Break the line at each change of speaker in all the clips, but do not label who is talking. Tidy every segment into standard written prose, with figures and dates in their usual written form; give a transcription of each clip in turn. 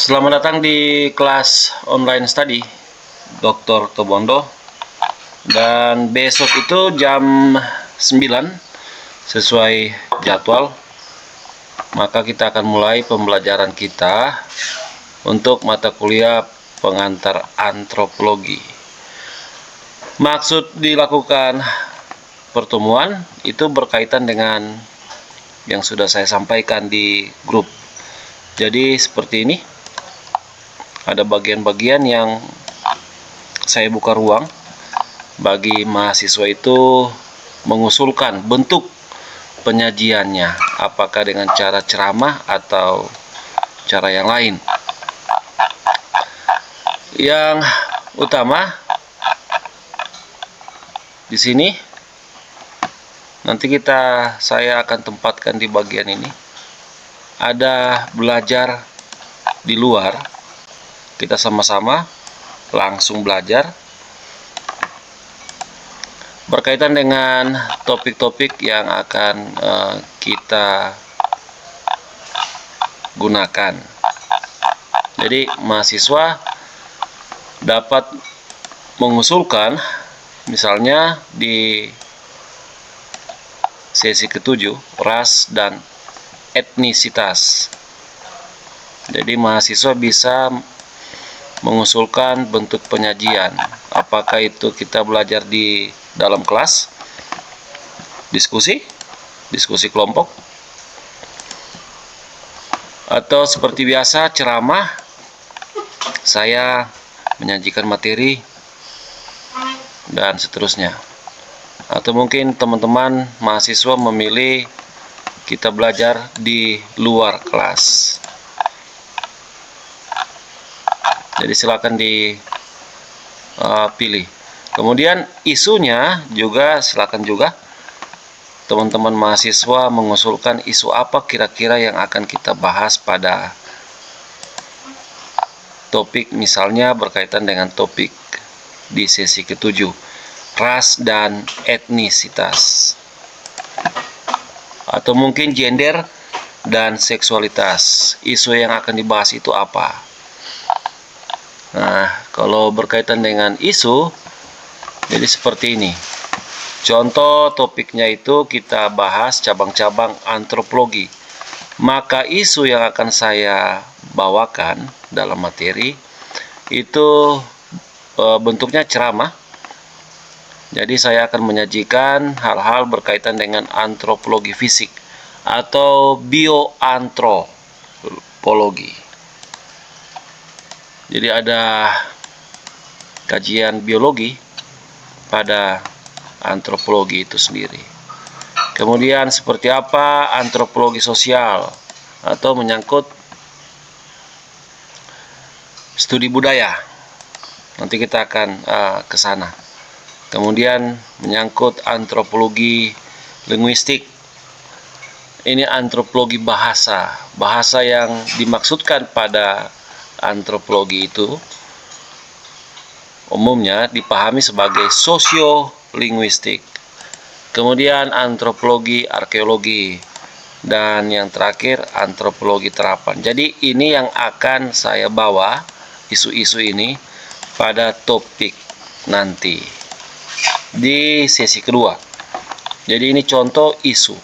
Selamat datang di kelas online study Dr. Tobondo. Dan besok itu jam 9 sesuai jadwal. Maka kita akan mulai pembelajaran kita untuk mata kuliah pengantar antropologi. Maksud dilakukan pertemuan itu berkaitan dengan yang sudah saya sampaikan di grup. Jadi seperti ini, ada bagian-bagian yang saya buka ruang bagi mahasiswa itu mengusulkan bentuk penyajiannya, apakah dengan cara ceramah atau cara yang lain. Yang utama di sini nanti saya akan tempatkan di bagian ini. Ada belajar di luar, kita sama-sama langsung belajar berkaitan dengan topik-topik yang akan kita gunakan. Jadi mahasiswa dapat mengusulkan, misalnya di sesi ke-7, ras dan etnisitas. Jadi mahasiswa bisa mengusulkan bentuk penyajian, apakah itu kita belajar di dalam kelas, diskusi kelompok, atau seperti biasa ceramah, saya menyajikan materi dan seterusnya. Atau mungkin teman-teman mahasiswa memilih kita belajar di luar kelas. Jadi silakan dipilih. Kemudian isunya juga silakan juga teman-teman mahasiswa mengusulkan isu apa kira-kira yang akan kita bahas pada topik, misalnya berkaitan dengan topik di sesi ke-7, ras dan etnisitas. Atau mungkin gender dan seksualitas. Isu yang akan dibahas itu apa? Nah, kalau berkaitan dengan isu, jadi seperti ini. Contoh topiknya itu kita bahas cabang-cabang antropologi. Maka isu yang akan saya bawakan dalam materi itu bentuknya ceramah. Jadi saya akan menyajikan hal-hal berkaitan dengan antropologi fisik atau bioantropologi. Jadi ada kajian biologi pada antropologi itu sendiri. Kemudian seperti apa antropologi sosial atau menyangkut studi budaya. Nanti kita akan ke sana. Kemudian menyangkut antropologi linguistik. Ini antropologi bahasa. Bahasa yang dimaksudkan pada antropologi itu umumnya dipahami sebagai sosiolinguistik. Kemudian antropologi arkeologi, dan yang terakhir antropologi terapan. Jadi ini yang akan saya bawa, isu-isu ini pada topik nanti di sesi kedua. Jadi ini contoh isu.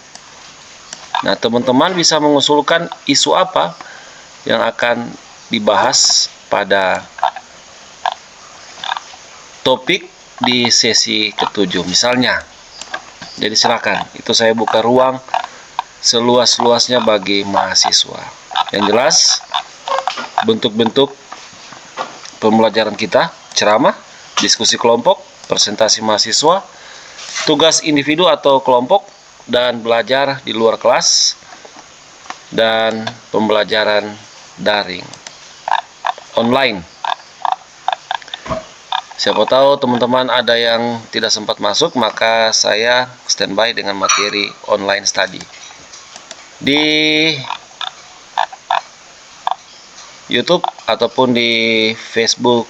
Nah, teman-teman bisa mengusulkan isu apa yang akan dibahas pada topik di sesi ke-7 misalnya. Jadi silakan, itu saya buka ruang seluas-luasnya bagi mahasiswa. Yang jelas, bentuk-bentuk pembelajaran kita, ceramah, diskusi kelompok, presentasi mahasiswa, tugas individu atau kelompok, dan belajar di luar kelas, dan pembelajaran daring, online. Siapa tahu teman-teman ada yang tidak sempat masuk, maka saya standby dengan materi online study. Di YouTube ataupun di Facebook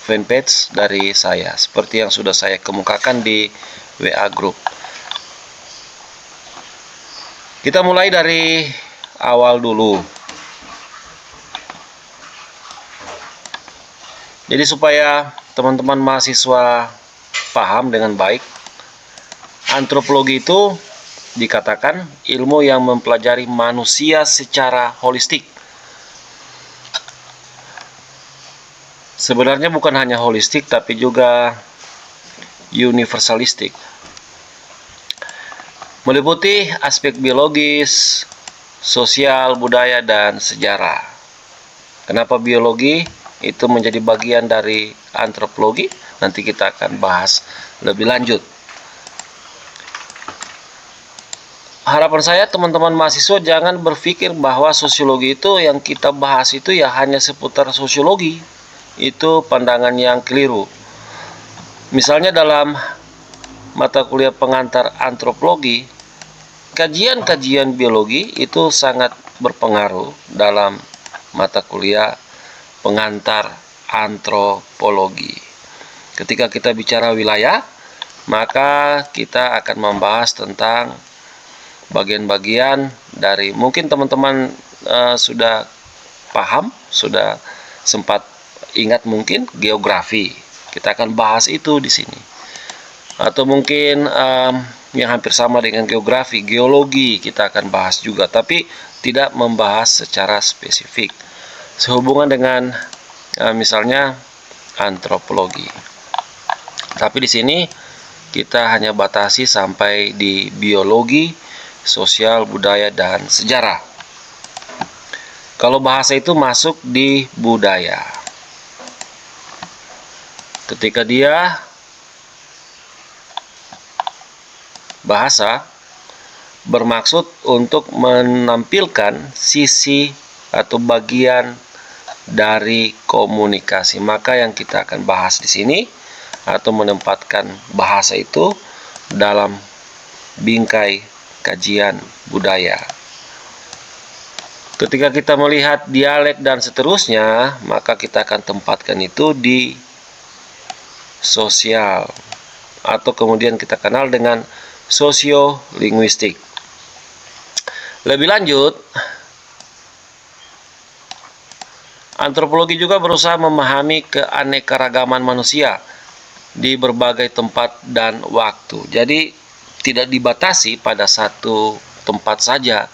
fanpage dari saya, seperti yang sudah saya kemukakan di WA group. Kita mulai dari awal dulu. Jadi supaya teman-teman mahasiswa paham dengan baik, antropologi itu dikatakan ilmu yang mempelajari manusia secara holistik. Sebenarnya bukan hanya holistik, tapi juga universalistik. Meliputi aspek biologis, sosial, budaya, dan sejarah. Kenapa biologi itu menjadi bagian dari antropologi? Nanti kita akan bahas lebih lanjut. Harapan saya teman-teman mahasiswa jangan berpikir bahwa sosiologi itu yang kita bahas itu ya hanya seputar sosiologi. Itu pandangan yang keliru. Misalnya dalam mata kuliah pengantar antropologi, kajian-kajian biologi itu sangat berpengaruh dalam mata kuliah pengantar antropologi. Ketika kita bicara wilayah, maka kita akan membahas tentang bagian-bagian dari, mungkin teman-teman sudah paham, sudah sempat ingat mungkin geografi. Kita akan bahas itu di sini. Atau mungkin yang hampir sama dengan geografi, geologi kita akan bahas juga, tapi tidak membahas secara spesifik sehubungan dengan misalnya antropologi. Tapi di sini kita hanya batasi sampai di biologi, sosial, budaya, dan sejarah. Kalau bahasa itu masuk di budaya. Ketika dia bahasa bermaksud untuk menampilkan sisi atau bagian dari komunikasi, maka yang kita akan bahas di sini atau menempatkan bahasa itu dalam bingkai kajian budaya. Ketika kita melihat dialek dan seterusnya, maka kita akan tempatkan itu di sosial, atau kemudian kita kenal dengan sosiolinguistik. Lebih lanjut, antropologi juga berusaha memahami keanekaragaman manusia di berbagai tempat dan waktu. Jadi tidak dibatasi pada satu tempat saja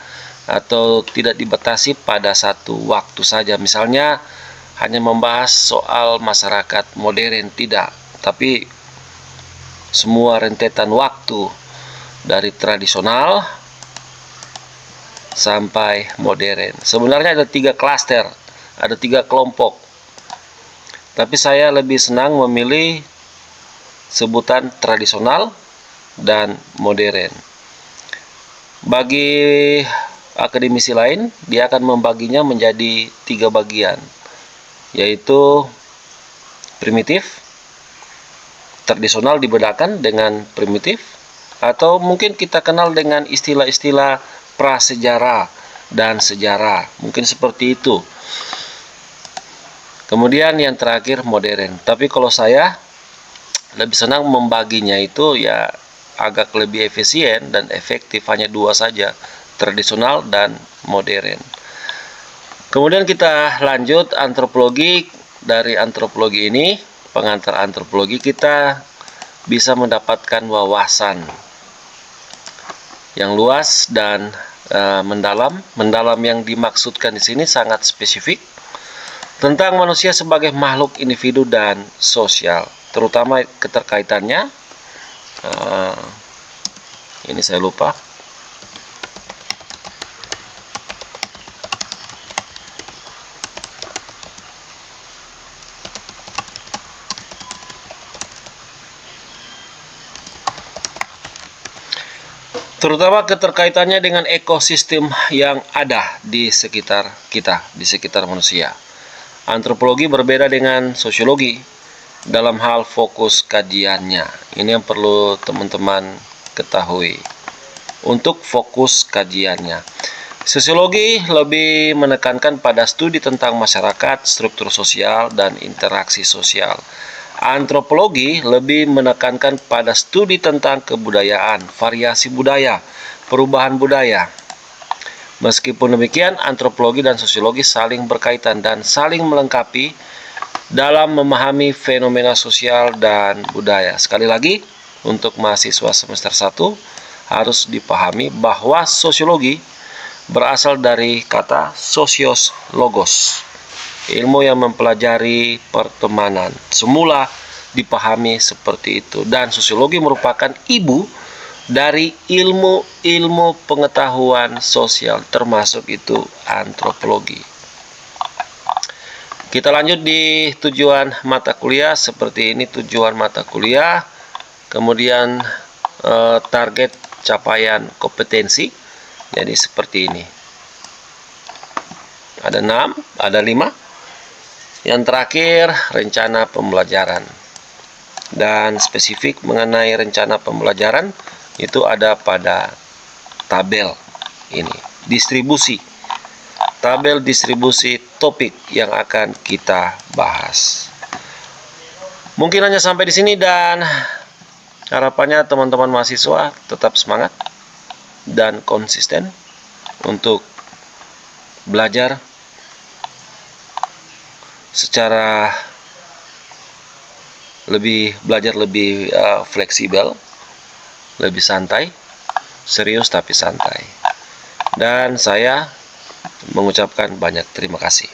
atau tidak dibatasi pada satu waktu saja. Misalnya hanya membahas soal masyarakat modern, tidak, tapi semua rentetan waktu dari tradisional sampai modern. Sebenarnya ada 3 klaster, ada 3 kelompok. Tapi saya lebih senang memilih sebutan tradisional dan modern. Bagi akademisi lain, dia akan membaginya menjadi 3 bagian, yaitu primitif, tradisional dibedakan dengan primitif, atau mungkin kita kenal dengan istilah-istilah prasejarah dan sejarah, mungkin seperti itu. Kemudian yang terakhir modern. Tapi kalau saya lebih senang membaginya itu ya agak lebih efisien dan efektif, hanya 2 saja, tradisional dan modern. Kemudian kita lanjut antropologi. Dari antropologi ini, pengantar antropologi, kita bisa mendapatkan wawasan yang luas dan mendalam. Mendalam yang dimaksudkan di sini sangat spesifik tentang manusia sebagai makhluk individu dan sosial, terutama keterkaitannya. Ini saya lupa. Terutama keterkaitannya dengan ekosistem yang ada di sekitar kita, di sekitar manusia. Antropologi berbeda dengan sosiologi dalam hal fokus kajiannya. Ini yang perlu teman-teman ketahui. Untuk fokus kajiannya, sosiologi lebih menekankan pada studi tentang masyarakat, struktur sosial, dan interaksi sosial. Antropologi lebih menekankan pada studi tentang kebudayaan, variasi budaya, perubahan budaya. Meskipun demikian, antropologi dan sosiologi saling berkaitan dan saling melengkapi dalam memahami fenomena sosial dan budaya. Sekali lagi, untuk mahasiswa semester 1 harus dipahami bahwa sosiologi berasal dari kata sosios logos, ilmu yang mempelajari pertemanan. Semula dipahami seperti itu, dan sosiologi merupakan ibu dari ilmu pengetahuan sosial, termasuk itu antropologi. Kita lanjut di tujuan mata kuliah. Seperti ini tujuan mata kuliah. Kemudian target capaian kompetensi. Jadi seperti ini. Ada 6, ada 5. Yang terakhir rencana pembelajaran. Dan spesifik mengenai rencana pembelajaran itu ada pada tabel ini. Distribusi. Tabel distribusi topik yang akan kita bahas. Mungkin hanya sampai di sini, dan harapannya teman-teman mahasiswa tetap semangat dan konsisten untuk belajar secara lebih fleksibel, lebih santai, serius tapi santai. Dan saya mengucapkan banyak terima kasih.